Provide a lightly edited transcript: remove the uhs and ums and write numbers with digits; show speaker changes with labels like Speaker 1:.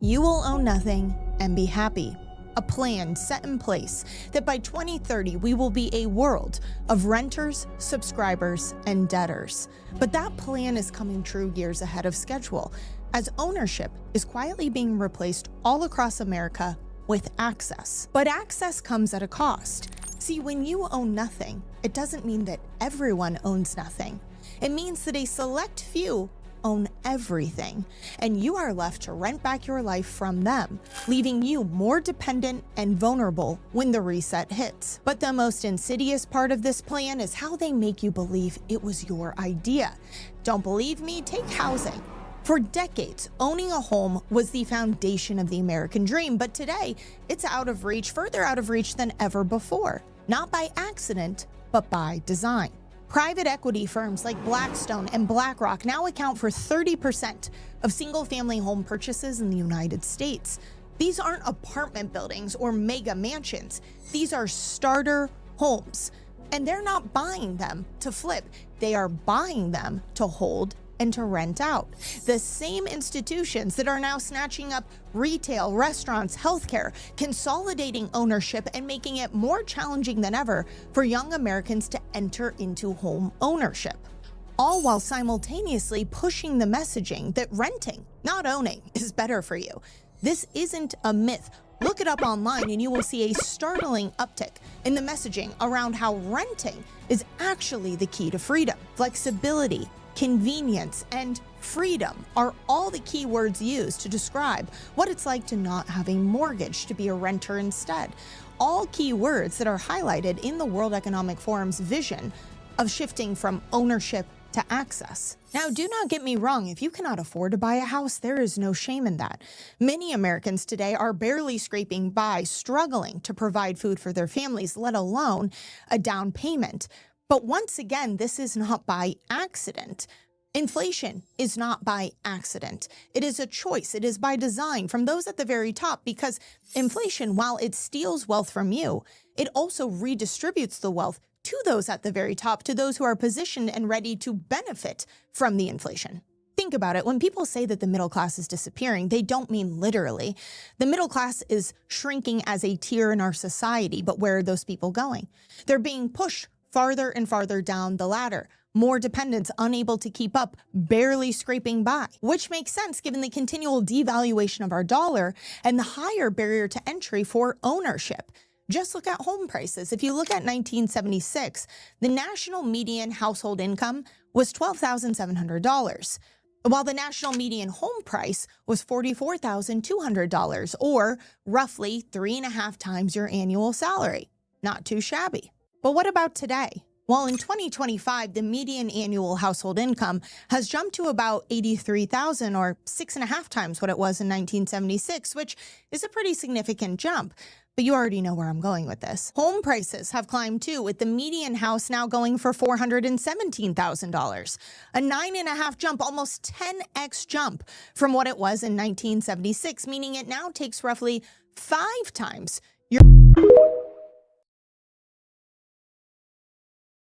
Speaker 1: You will own nothing and be happy. A plan set in place that by 2030 we will be a world of renters, subscribers, and debtors. But that plan is coming true years ahead of schedule, as ownership is quietly being replaced all across America with access. But access comes at a cost. See, when you own nothing, it doesn't mean that everyone owns nothing. It means that a select few own everything, and you are left to rent back your life from them, leaving you more dependent and vulnerable when the reset hits. But the most insidious part of this plan is how they make you believe it was your idea. Don't believe me? Take housing. For decades, owning a home was the foundation of the American dream, but today it's out of reach, further out of reach than ever before. Not by accident, but by design. Private equity firms like Blackstone and BlackRock now account for 30% of single-family home purchases in the United States. These aren't apartment buildings or mega mansions. These are starter homes. And they're not buying them to flip. They are buying them to hold and to rent out. The same institutions that are now snatching up retail, restaurants, healthcare, consolidating ownership and making it more challenging than ever for young Americans to enter into home ownership. All while simultaneously pushing the messaging that renting, not owning, is better for you. This isn't a myth. Look it up online and you will see a startling uptick in the messaging around how renting is actually the key to freedom. Flexibility, convenience, and freedom are all the key words used to describe what it's like to not have a mortgage, to be a renter instead. All key words that are highlighted in the World Economic Forum's vision of shifting from ownership to access. Now, do not get me wrong, if you cannot afford to buy a house, there is no shame in that. Many Americans today are barely scraping by, struggling to provide food for their families, let alone a down payment. But once again, this is not by accident. Inflation is not by accident. It is a choice. It is by design from those at the very top, because inflation, while it steals wealth from you, it also redistributes the wealth to those at the very top, to those who are positioned and ready to benefit from the inflation. Think about it. When people say that the middle class is disappearing, they don't mean literally. The middle class is shrinking as a tier in our society, but where are those people going? They're being pushed farther and farther down the ladder. More dependents, unable to keep up, barely scraping by, which makes sense given the continual devaluation of our dollar and the higher barrier to entry for ownership. Just look at home prices. If you look at 1976, the national median household income was $12,700, while the national median home price was $44,200, or roughly 3.5 times your annual salary. Not too shabby. But what about today? Well, in 2025, the median annual household income has jumped to about $83,000, or 6.5 times what it was in 1976, which is a pretty significant jump. But you already know where I'm going with this. Home prices have climbed too, with the median house now going for $417,000. A 9.5 jump, almost 10x jump from what it was in 1976, meaning it now takes roughly 5 times your